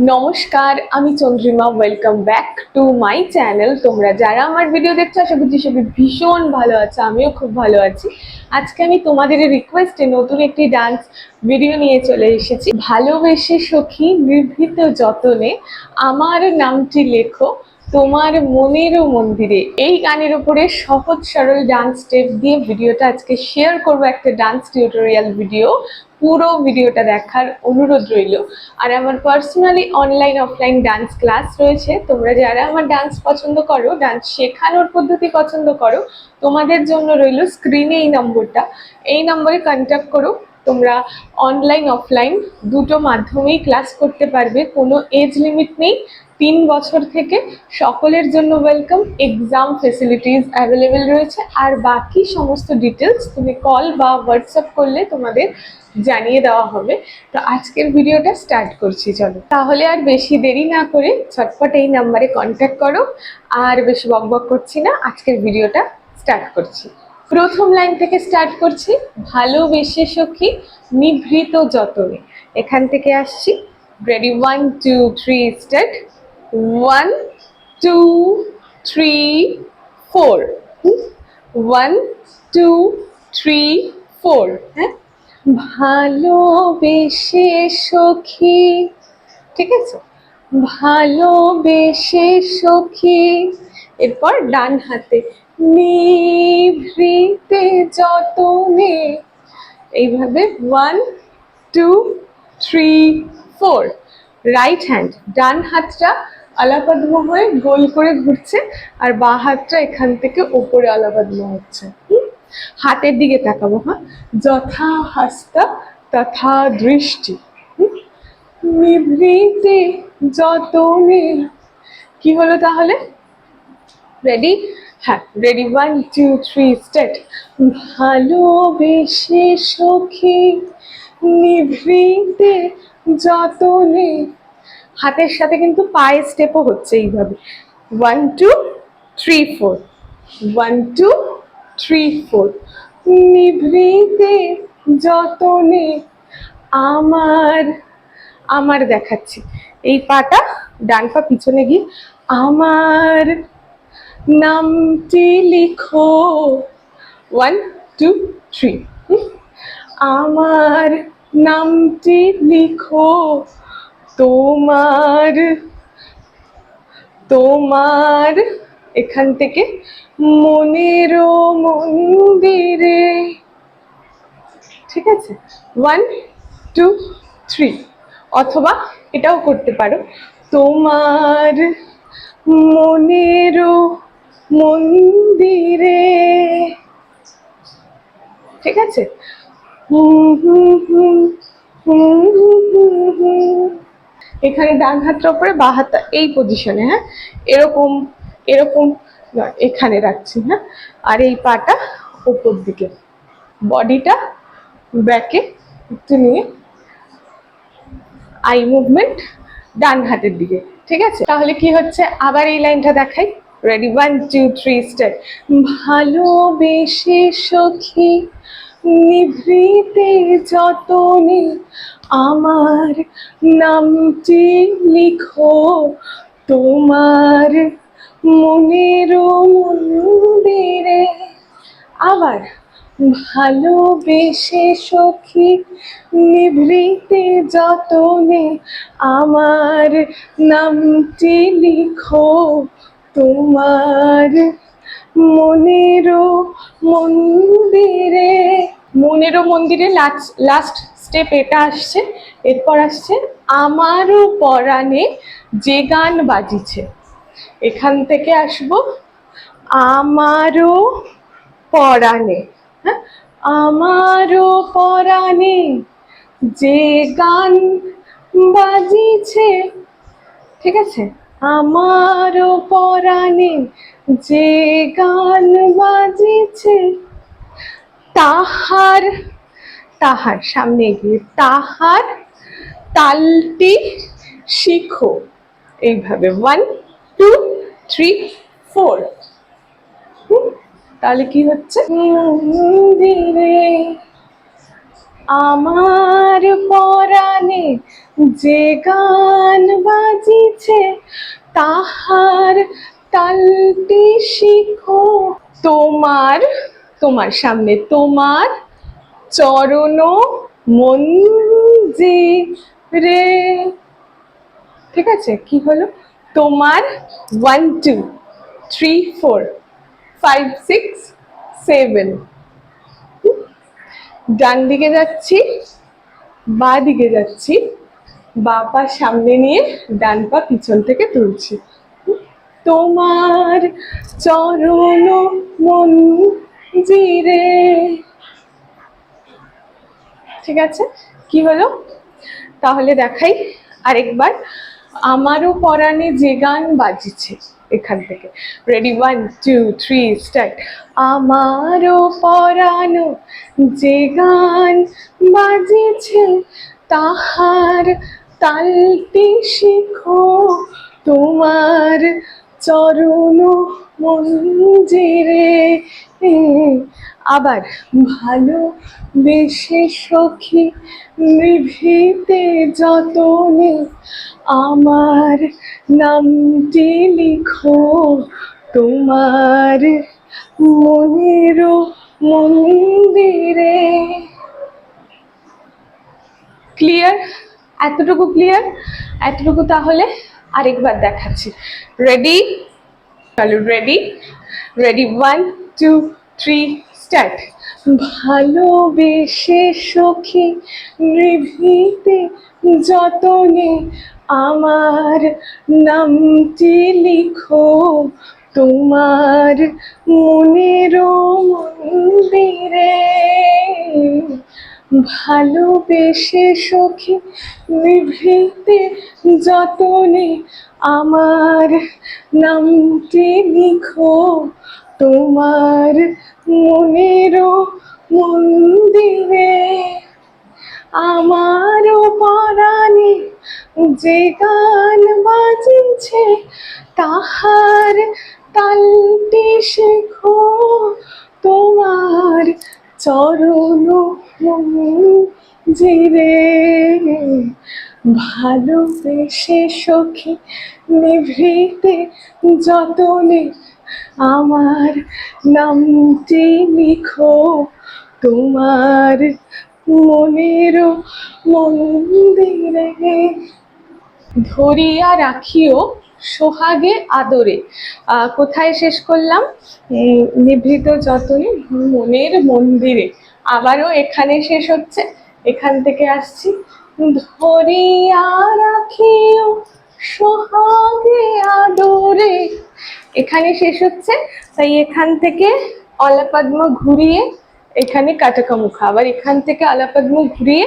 নমস্কার, আমি Chandrima. Welcome back to my channel. তোমরা যারা আমার ভিডিও দেখছো আশা করছি সবাই ভীষণ ভালো আছে, আমিও খুব ভালো আছি। আজকে আমি তোমাদের রিকোয়েস্টে নতুন একটি ডান্স ভিডিও নিয়ে চলে এসেছি। ভালোবেসে সখী নিভৃত যতনে আমার নামটি লেখো তোমার মনেরও মন্দিরে, এই গানের উপরে সহজ সরল ডান্স স্টেপ দিয়ে ভিডিওটা আজকে শেয়ার করবো। একটা ডান্স টিউটোরিয়াল ভিডিও, পুরো ভিডিওটা দেখার অনুরোধ রইল। আর আমার personally online offline dance class রয়েছে। তোমরা যারা আমার ডান্স পছন্দ করো, ডান্স শেখানোর পদ্ধতি পছন্দ করো, তোমাদের জন্য রইল স্ক্রিনে এই নম্বরটা, এই নম্বরে কন্ট্যাক্ট করো। তোমরা অনলাইন অফলাইন দুটো মাধ্যমেই ক্লাস করতে পারবে, কোনো এজ লিমিট নেই। 3 বছর থেকে সকলের জন্য ওয়েলকাম। এক্সাম ফেসিলিটিস অ্যাভেলেবেল রয়েছে। আর বাকি সমস্ত ডিটেলস তুমি কল বা হোয়াটসঅ্যাপ করলে তোমাদের জানিয়ে দেওয়া হবে। তো আজকের ভিডিওটা স্টার্ট করছি, চলো তাহলে। আর বেশি দেরি না করে ঝটপট এই নাম্বারে কন্ট্যাক্ট করো। আর বেশি বকবক করছি না, আজকের ভিডিওটা স্টার্ট করছি। প্রথম লাইন থেকে স্টার্ট করছি। ভালোবেসে সখী নিভৃত যতনে, এখান থেকে আসছি। Ready, 1 2 3 start. 1 2 3 4, 1 2 3 4। হ্যাঁ, ভালোবেসে সখী, ঠিক আছে, ভালোবেসে সখী। এরপর ডান হাতে নিভৃতে যতনে, এইভাবে 1 2 3 4। রাইট হ্যান্ড, ডান হাতটা আলাপদ্ম হয়ে গোল করে ঘুরছে, আর বাঁ হাতটা এখান থেকে ওপরে আলাপদ্ম হচ্ছে। হাতের দিকে তাকাবো। হ্যাঁ, যথা হস্তা তথা দৃষ্টি। নিভৃতে যতনে, কি হলো তাহলে? রেডি? হ্যাঁ, রেডি, 1 2 3 স্টার্ট। ভালোবেসে সখী নিভৃতে যতনে, হাতের সাথে কিন্তু পায়ের স্টেপও হচ্ছে এইভাবে। 1 2 3 4, 1 2 3 4। নিভৃতে যতনে আমার, আমার দেখাচ্ছি, এই পাটা ডান পা পিছনে গিয়ে আমার নামটি লিখো। 1 2 3। আমার নামটি লিখো তোমার, তোমার এখান থেকে মনেরও মন্দিরে, ঠিক আছে। 1 2 3। অথবা এটাও করতে পারো, তোমার মনেরও মন্দিরে, ঠিক আছে। এখানে ডান হাতটা উপরে, বাঁ হাতটা এই পজিশনে। হ্যাঁ, এরকম এরকম এখানে রাখছি। হ্যাঁ, আর এই পাটা উপর দিকে, বডিটা ব্যাকে একটু নিয়ে, আই মুভমেন্ট ডান হাতের দিকে, ঠিক আছে। তাহলে কি হচ্ছে, আবার এই লাইনটা দেখাই। Ready, 1 2 3 start. ভালোবেসে সখী নিভৃতে যতনে আমার নামটি লিখো তোমার মনেরও মন্দিরে। আবার ভালোবেসে সখী নিভৃতে যতনে আমার নামটি লিখো তোমার মনেরও মন্দিরে। মনেরও মন্দিরে লাস্ট স্টেপ এটা আসছে। এরপর আসছে আমারও পরাণে যে গান বাজিছে, এখান থেকে আসবো আমারও পরাণে। হ্যাঁ, আমারও পরাণে যে গান বাজিছে, ঠিক আছে। আমারও পরাণে যে গান বাজিছে তাহার, তাহার সামনে গিয়ে তাহার তালটি শিখো, এইভাবে 1 2 3 4। তাহলে কি হচ্ছে, মন্দিরে আমার পরাণে যে গান তাহার তালটি শিখো। তোমার, তোমার সামনে তোমার চরণ মঞ্জিরে। ঠিক আছে, কি হলো? তোমার 1 2 3 4 5 6 7। ডান দিকে যাচ্ছি, বা দিকে যাচ্ছি, বা পা সামনে নিয়ে ডান পা পিছন থেকে তুলছি। তোমার চরণ মঞ্জিরে। ঠিক আছে, কি হলো? তাহলে দেখাই আরেকবার। আমারও পরাণে যে গান বাজিছে, এখান থেকে রেডি 1 2 3 স্টার্ট। আমারও পরানো যে গান বাজিছে, তাহার তালটি শিখো। তোমার চরণ মঞ্জিরে। আবার ভালো বেশে সখী নিভৃতে যতনে, আমার নামটি লিখো। তোমার মনের মন্দিরে। ক্লিয়ার? এতটুকু ক্লিয়ার? এতটুকু তাহলে আরেকবার দেখাচ্ছি। রেডি? চলো রেডি, রেডি 1 2 3 স্টার্ট। ভালোবেসে সখী নিভৃতে যতনে, আমার নামটি লিখো। তোমার মনের মন্দিরে। ভালোবেসে সখী নিভৃতে যতনে, আমার নামটি লিখো। তোমার মনের মন্দিরে। আমারও পরাণে যে গান বাজিছে, তাহার তালটি শেখো। তোমার চরণ মঞ্জিরে। ভালোবেসে সখী নিভৃতে যতনে, আমার নামটি লিখো। তোমার মনের মন্দিরে। ধরিয়া রাখিও সোহাগে আদরে। কোথায় শেষ করলাম? নিভৃত যতনে মনের মন্দিরে। আবারও এখানে শেষ হচ্ছে, এখান থেকে আসছি। ধরিয়া রাখিও সোহাগে আদরে, এখানে শেষ হচ্ছে, তাই এখান থেকে অলপদ্ম ঘুরিয়ে এখানে কাটাকামুখা, আবার এখান থেকে অলপদ্ম ঘুরিয়ে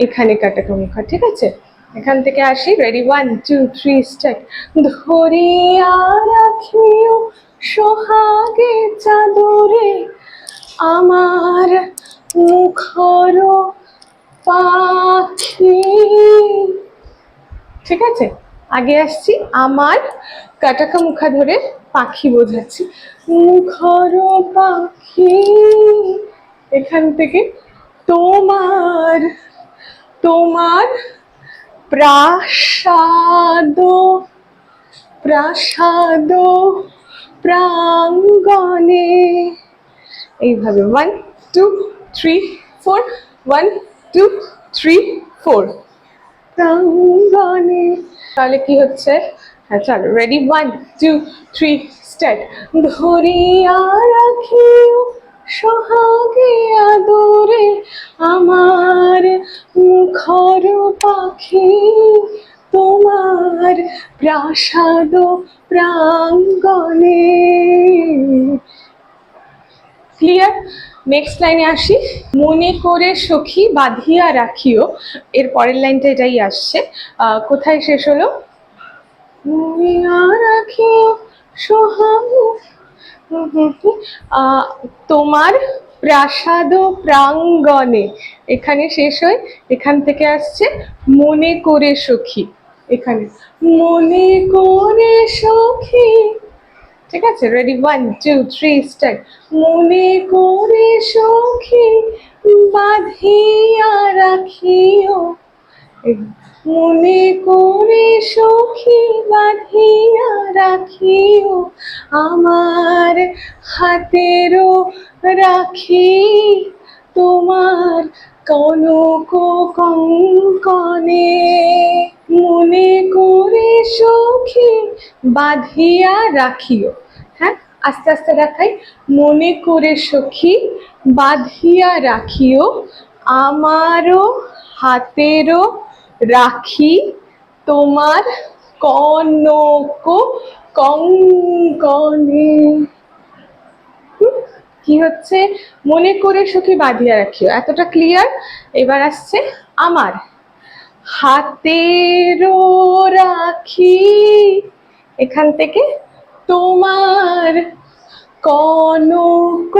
এখানে কাটাকামুখা। ঠিক আছে, এখান থেকে আসি। Ready 1 2 3 start. ধরিয়া রাখিও সোহাগে চাদরে, আমার মুখর পাখি। ঠিক আছে, আগে আসছি। আমার কাটাকা মুখা ধরে পাখি বোঝাচ্ছি। মুখর পাখি, এখান থেকে তোমার, তোমার প্রাসাদ, প্রাসাদ প্রাঙ্গণে। এইভাবে 1 2 3 4 1 2 3 4 প্রাঙ্গণে। তাহলে কি হচ্ছে? হ্যাঁ চলো রেডি 1 2 3 স্টার্ট। ধরিয়া রাখিও সোহাগে আদরে, আমার মুখর পাখি। তোমার প্রাসাদ প্রাঙ্গণে। ক্লিয়ার? নেক্সট লাইনে আসি। মনে করে সখী বাঁধিয়া রাখিও, এর পরের লাইনটা এটাই আসছে। কোথায় শেষ হলো? রাখিও সোহাগে, তোমার প্রাসাদ প্রাঙ্গণে, এখানে শেষ হয়, এখান থেকে আসছে মনে করে সখী। এখানে মনে করে সখী। ঠিক আছে, রেডি 1 2 3 স্টার্ট। মনে করে সখী বাঁধিয়া রাখিও, মনে করে সখী বাঁধিয়া রাখিও আমার হাতেরও রাখি তোমার কনক কঙ্কনে। মনে করে সখী বাঁধিয়া রাখিও, হ্যাঁ আস্তে আস্তে দেখাই। মনে করে সখী বাঁধিয়া রাখিও আমারও হাতেরও রাখি তোমার কনক কঙ্কনে। কি হচ্ছে? মনে করে সখী বাঁধিয়া রাখিও, এতটা ক্লিয়ার। এবার আসছে আমার হাতেরও রাখি, এখান থেকে তোমার কনক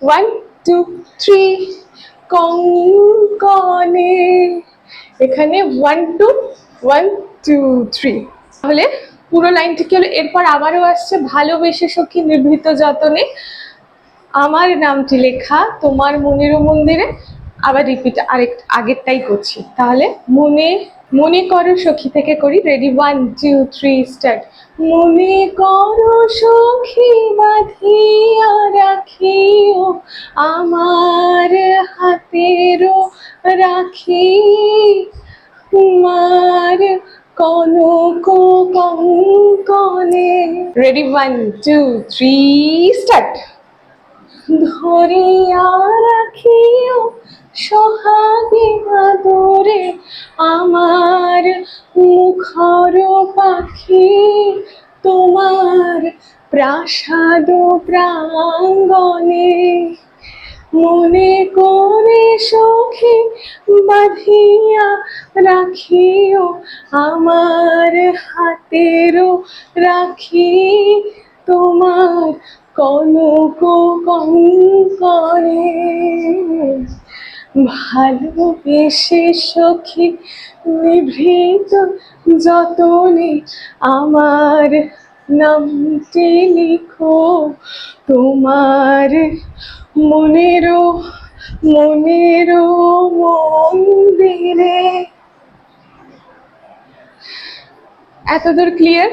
1 2 3 কঙ্কনে। এখানে 1 2 1 2 3। তাহলে পুরো লাইনটি কি হলো? এরপর আবারও আসছে ভালোবেসে সখী নিভৃত যতনে আমার নামটি লেখা তোমার মনেরও মন্দিরে। আবার রিপিট আগেরটাই করছি। তাহলে মনে মনে করো সখী থেকে করি, রেডি 1 2 3 স্টার্ট। মনে করো সখী বাঁধিয়া রাখিও আমার হাতেরও রাখি তোমার কনক কঙ্কনে। Ready 1 2 3 start. ধরিয়া রাখিও সোহাগে আদরে আমার মুখর পাখি তোমার প্রাসাদ প্রাঙ্গণে। মনে করে সখী বাঁধিয়া রাখিও আমার হাতেরও রাখি তোমার কনক কঙ্কনে। ভালোবেসে সখী নিভৃত যতনে আমার নামটি লিখো তোমার মনেরও মন্দিরে। এতদূর ক্লিয়ার?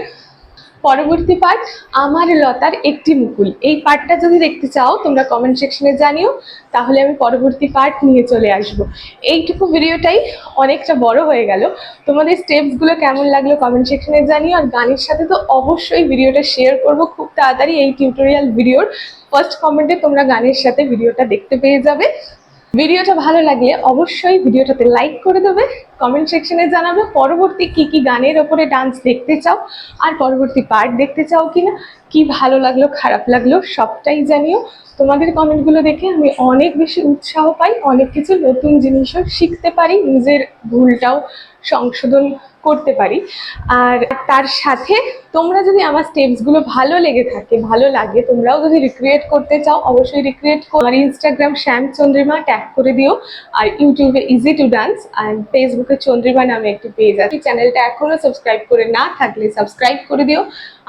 পরবর্তী পার্ট আমার লতার একটি মুকুল। এই পার্টটা যদি দেখতে চাও তোমরা কমেন্ট সেকশনে জানিও, তাহলে আমি পরবর্তী পার্ট নিয়ে চলে আসব। এইটুকু ভিডিওটাই অনেকটা বড় হয়ে গেল। তোমাদের স্টেপসগুলো কেমন লাগলো কমেন্ট সেকশনে জানিও। আর গানের সাথে তো অবশ্যই ভিডিওটা শেয়ার করব খুব তাড়াতাড়ি। এই টিউটোরিয়াল ভিডিওর ফার্স্ট কমেন্টে তোমরা গানের সাথে ভিডিওটা দেখতে পেয়ে যাবে। ভিডিওটা ভালো লাগলে অবশ্যই ভিডিওটাতে লাইক করে দেবে, কমেন্ট সেকশনে জানাবে পরবর্তী কি কি গানের ওপরে ডান্স দেখতে চাও, আর পরবর্তী পার্ট দেখতে চাও কিনা, কি ভালো লাগলো খারাপ লাগলো সবটাই জানিও। তোমাদের কমেন্টগুলো দেখে আমি অনেক বেশি উৎসাহ পাই, অনেক কিছু নতুন জিনিসও শিখতে পারি, নিজের ভুলটাও সংশোধন করতে পারি। আর তার সাথে তোমরা যদি আমার স্টেপসগুলো ভালো লেগে থাকে, ভালো লাগে, তোমরাও যদি রিক্রিয়েট করতে চাও অবশ্যই রিক্রিয়েট করো। আমার ইনস্টাগ্রাম শ্যামচন্দ্রিমা ট্যাগ করে দিও, আর ইউটিউবে ইজি টু ডান্স, অ্যান্ড ফেসবুকে চন্দ্রিমা নামে একটি পেজ আছে। চ্যানেলটা এখনো সাবস্ক্রাইব করে না থাকলে সাবস্ক্রাইব করে দিও।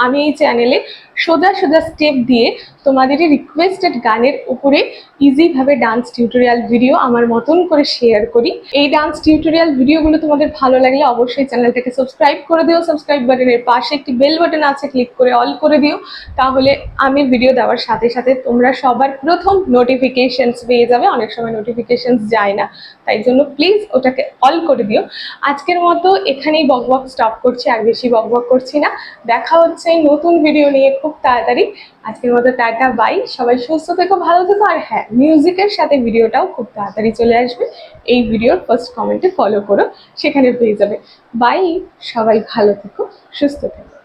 আমি এই চ্যানেলে সোজা সোজা স্টেপ দিয়ে তোমাদের রিকোয়েস্টেড গানের উপরে ইজিভাবে ডান্স টিউটোরিয়াল ভিডিও আমার মতন করে শেয়ার করি। এই ডান্স টিউটোরিয়াল ভিডিওগুলো তোমাদের ভালো লাগলে অবশ্যই চ্যানেলটাকে সাবস্ক্রাইব করে দিও। সাবস্ক্রাইব বাটনের পাশে একটি বেল বাটন আছে, ক্লিক করে অল করে দিও। তাহলে আমি ভিডিও দেওয়ার সাথে সাথে তোমরা সবার প্রথম নোটিফিকেশনস পেয়ে যাবে। অনেক সময় নোটিফিকেশনস যায় না, তাই জন্য প্লিজ ওটাকে অল করে দিও। আজকের মতো এখানেই বকবক স্টপ করছি, আর বেশি বকবক করছি না। দেখা হচ্ছে নতুন ভিডিও নিয়ে খুব তাড়াতাড়ি। আজকের মতো টাটা বাই, সবাই সুস্থ থেকো, ভালো থেকো। আর হ্যাঁ, মিউজিকের সাথে ভিডিওটাও খুব তাড়াতাড়ি চলে আসবে। এই ভিডিওর ফার্স্ট কমেন্টে ফলো করো, সেখানে পেয়ে যাবে। বাই, সবাই ভালো থেকো, সুস্থ থেকো।